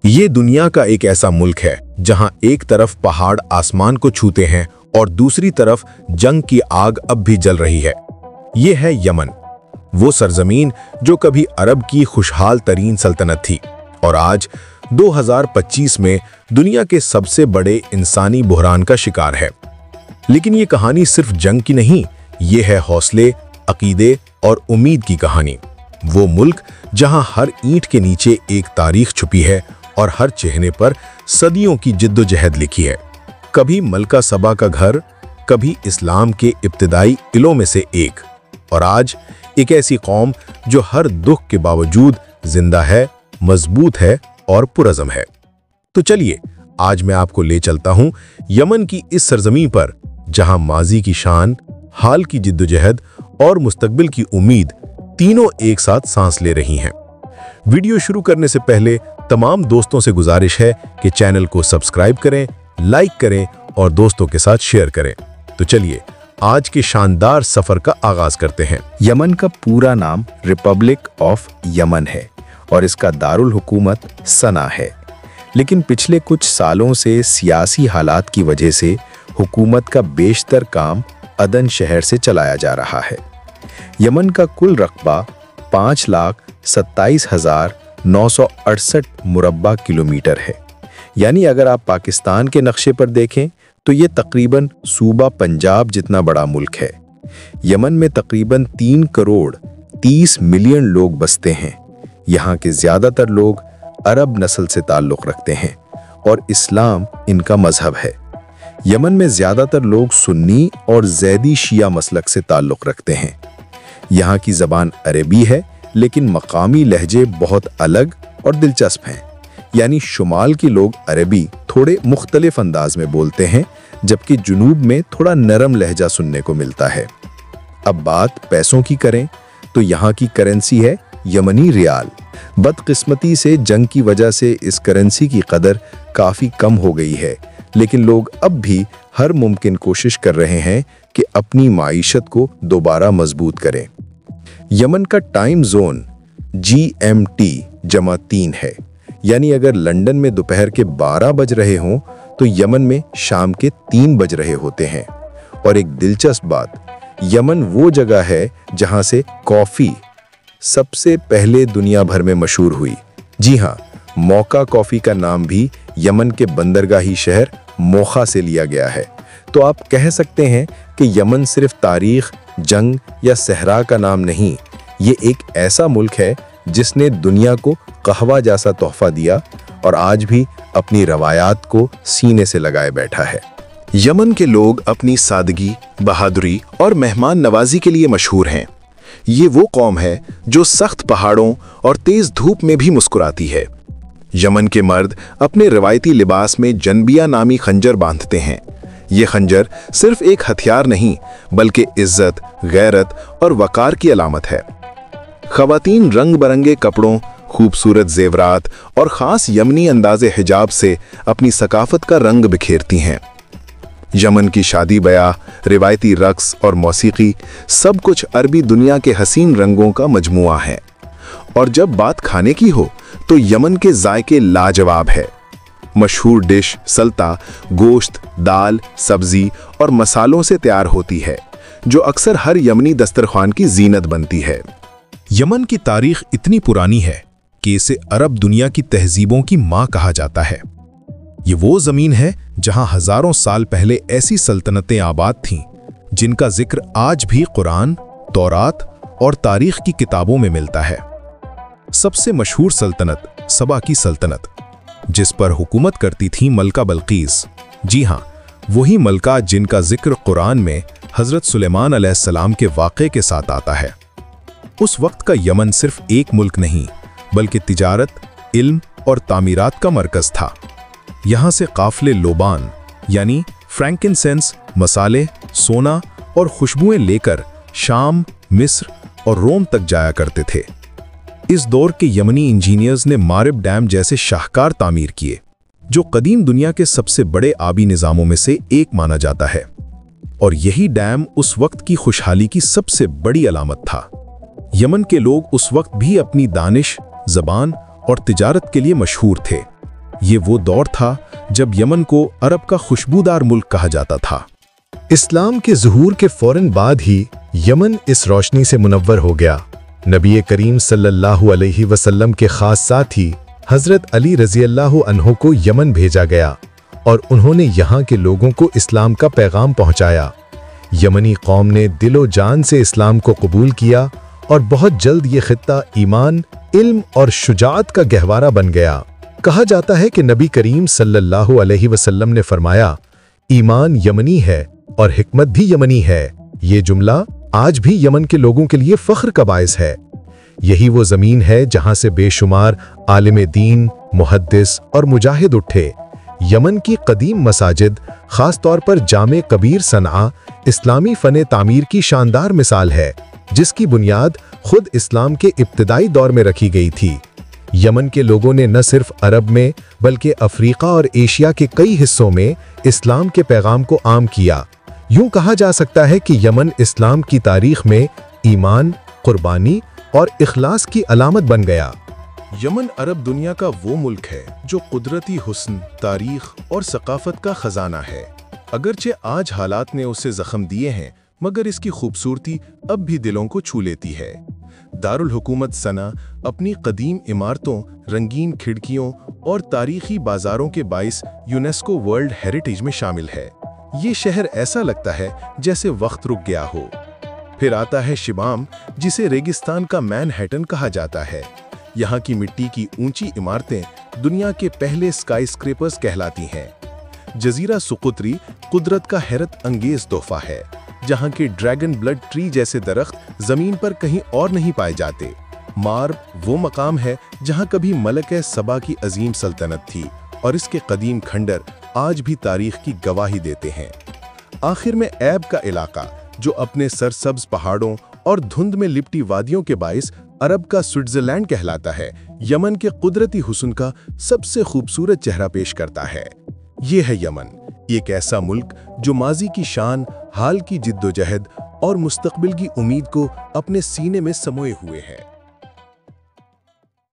ये दुनिया का एक ऐसा मुल्क है जहां एक तरफ पहाड़ आसमान को छूते हैं और दूसरी तरफ जंग की आग अब भी जल रही है। ये है यमन, वो सरजमीन जो कभी अरब की खुशहाल तरीन सल्तनत थी और आज 2025 में दुनिया के सबसे बड़े इंसानी बुहरान का शिकार है। लेकिन ये कहानी सिर्फ जंग की नहीं, ये है हौसले, अकीदे और उम्मीद की कहानी। वो मुल्क जहां हर ईंट के नीचे एक तारीख छुपी है और हर चेहरे पर सदियों की जिद्दोजहद लिखी है। कभी मलका सबा का घर, कभी इस्लाम के इब्तिदाई इलों में से एक, और आज एक ऐसी कौम जो हर दुख के बावजूद जिंदा है, मजबूत है और पुरअज़म है। तो चलिए आज मैं आपको ले चलता हूं यमन की इस सरजमीन पर, जहां माजी की शान, हाल की जिद्दोजहद और मुस्तकबिल की उम्मीद तीनों एक साथ सांस ले रही हैं। वीडियो शुरू करने से पहले तमाम दोस्तों से गुजारिश है कि चैनल को सब्सक्राइब करें, लाइक करें और दोस्तों के साथ शेयर करें। तो चलिए आज के शानदार सफर का आगाज करते हैं। यमन का पूरा नाम रिपब्लिक ऑफ यमन है और इसका दारुल हुकूमत सना है। लेकिन पिछले कुछ सालों से सियासी हालात की वजह से हुकूमत का बेशतर काम अदन शहर से चलाया जा रहा है। यमन का कुल रकबा 5,27,968 मुरब्बा किलोमीटर है। यानी अगर आप पाकिस्तान के नक्शे पर देखें तो ये तकरीबन सूबा पंजाब जितना बड़ा मुल्क है। यमन में तकरीबन 3 करोड़ 30 मिलियन लोग बसते हैं। यहाँ के ज़्यादातर लोग अरब नस्ल से ताल्लुक़ रखते हैं और इस्लाम इनका मजहब है। यमन में ज़्यादातर लोग सुन्नी और ज़ैदी शिया मसलक से ताल्लुक़ रखते हैं। यहाँ की ज़बान अरबी है, लेकिन मकामी लहजे बहुत अलग और दिलचस्प हैं। यानी शुमाल के लोग अरबी थोड़े मुख्तलिफ अंदाज में बोलते हैं, जबकि जुनूब में थोड़ा नरम लहजा सुनने को मिलता है। अब बात पैसों की करें तो यहाँ की करेंसी है यमनी रियाल। बदकिस्मती से जंग की वजह से इस करेंसी की कदर काफ़ी कम हो गई है, लेकिन लोग अब भी हर मुमकिन कोशिश कर रहे हैं कि अपनी माईशत को दोबारा मजबूत करें। यमन का टाइम जोन GMT-3 है। यानी अगर लंदन में दोपहर के 12 बज रहे हों तो यमन में शाम के 3 बज रहे होते हैं। और एक दिलचस्प बात, यमन वो जगह है जहां से कॉफ़ी सबसे पहले दुनिया भर में मशहूर हुई। जी हाँ, मोका कॉफ़ी का नाम भी यमन के बंदरगाही शहर मोखा से लिया गया है। तो आप कह सकते हैं कि यमन सिर्फ तारीख, जंग या सहरा का नाम नहीं, ये एक ऐसा मुल्क है जिसने दुनिया को कहवा जैसा तोहफा दिया और आज भी अपनी रवायात को सीने से लगाए बैठा है। यमन के लोग अपनी सादगी, बहादुरी और मेहमान नवाजी के लिए मशहूर हैं। ये वो कौम है जो सख्त पहाड़ों और तेज धूप में भी मुस्कुराती है। यमन के मर्द अपने रवायती लिबास में जनबिया नामी खंजर बांधते हैं। ये खंजर सिर्फ एक हथियार नहीं, बल्कि इज्जत, गैरत और वकार की अलामत है। ख़वातीन रंग बरंगे कपड़ों, खूबसूरत जेवरात और ख़ास यमनी अंदाज़े हिजाब से अपनी सकाफत का रंग बिखेरती हैं। यमन की शादी ब्याह, रिवायती रक्स और मौसीकी सब कुछ अरबी दुनिया के हसीन रंगों का मजमुआ है। और जब बात खाने की हो तो यमन के जायके लाजवाब है। मशहूर डिश सल्ता गोश्त, दाल, सब्जी और मसालों से तैयार होती है, जो अक्सर हर यमनी दस्तरखान की जीनत बनती है। यमन की तारीख इतनी पुरानी है कि इसे अरब दुनिया की तहजीबों की मां कहा जाता है। ये वो जमीन है जहां हजारों साल पहले ऐसी सल्तनतें आबाद थीं जिनका जिक्र आज भी कुरान, तौरात और तारीख की किताबों में मिलता है। सबसे मशहूर सल्तनत सबा की सल्तनत, जिस पर हुकूमत करती थी मलका बल्कीस। जी हाँ, वही मलका जिनका जिक्र कुरान में हजरत सुलेमान अलैहिस्सलाम के वाक़े के साथ आता है। उस वक्त का यमन सिर्फ एक मुल्क नहीं, बल्कि तिजारत, इल्म और तामीरात का मरकज था। यहाँ से काफिले लोबान यानी फ्रैंकिनसेंस, मसाले, सोना और खुशबुएं लेकर शाम, मिस्र और रोम तक जाया करते थे। इस दौर के यमनी इंजीनियर्स ने मारिब डैम जैसे शाहकार तामीर किए, जो कदीम दुनिया के सबसे बड़े आबी निज़ामों में से एक माना जाता है। और यही डैम उस वक्त की खुशहाली की सबसे बड़ी अलामत था। यमन के लोग उस वक्त भी अपनी दानिश, ज़बान और तिजारत के लिए मशहूर थे। یہ وہ دور تھا جب یمن کو عرب کا خوشبودار ملک کہا جاتا تھا۔ اسلام کے ظہور کے فوراً بعد ہی یمن اس روشنی سے منور ہو گیا۔ نبی کریم صلی اللہ علیہ وسلم کے خاص ساتھی حضرت علی رضی اللہ عنہ کو یمن بھیجا گیا اور انہوں نے یہاں کے لوگوں کو اسلام کا پیغام پہنچایا۔ یمنی قوم نے دل و جان سے اسلام کو قبول کیا اور بہت جلد یہ خطہ ایمان، علم اور شجاعت کا گہوارہ بن گیا۔ کہا جاتا ہے کہ نبی کریم صلی اللہ علیہ وسلم نے فرمایا، ایمان یمنی ہے اور حکمت بھی یمنی ہے۔ یہ جملہ آج بھی یمن کے لوگوں کے لیے فخر کا باعث ہے۔ یہی وہ زمین ہے جہاں سے بے شمار عالم دین، محدث اور مجاہد اٹھے۔ یمن کی قدیم مساجد، خاص طور پر جامع کبیر صنعاء، اسلامی فن تعمیر کی شاندار مثال ہے، جس کی بنیاد خود اسلام کے ابتدائی دور میں رکھی گئی تھی۔ یمن کے لوگوں نے نہ صرف عرب میں بلکہ افریقہ اور ایشیا کے کئی حصوں میں اسلام کے پیغام کو عام کیا۔ یوں کہا جا سکتا ہے کہ یمن اسلام کی تاریخ میں ایمان، قربانی اور اخلاص کی علامت بن گیا۔ یمن عرب دنیا کا وہ ملک ہے جو قدرتی حسن، تاریخ اور ثقافت کا خزانہ ہے۔ اگرچہ آج حالات نے اسے زخم دیے ہیں، مگر اس کی خوبصورتی اب بھی دلوں کو چھو لیتی ہے۔ دارالحکومت صنعا اپنی قدیم عمارتوں، رنگین کھڑکیوں اور تاریخی بازاروں کے باعث یونیسکو ورلڈ ہیریٹیج میں شامل ہے۔ یہ شہر ایسا لگتا ہے جیسے وقت رک گیا ہو۔ پھر آتا ہے شبام، جسے ریگستان کا مین ہیٹن کہا جاتا ہے۔ یہاں کی مٹی کی اونچی عمارتیں دنیا کے پہلے اسکائی اسکریپرز کہلاتی ہیں۔ جزیرہ سقطری قدرت کا حیرت انگیز تحفہ ہے، جہاں کے ڈریگن بلڈ ٹری جیسے درخت زمین پر کہیں اور نہیں پائے جاتے۔ مارب وہ مقام ہے جہاں کبھی ملکہ سبا کی عظیم سلطنت تھی، اور اس کے قدیم کھنڈر آج بھی تاریخ کی گواہی دیتے ہیں۔ آخر میں ایب کا علاقہ، جو اپنے سرسبز پہاڑوں اور دھند میں لپٹی وادیوں کے باعث عرب کا سوئٹزرلینڈ کہلاتا ہے، یمن کے قدرتی حسن کا سب سے خوبصورت چہرہ پیش کرتا ہے۔ یہ ہے یمن، ایک ایسا ملک جو ماضی کی شان، حال کی جد و جہد اور مستقبل کی امید کو اپنے سینے میں سموئے ہوئے ہے۔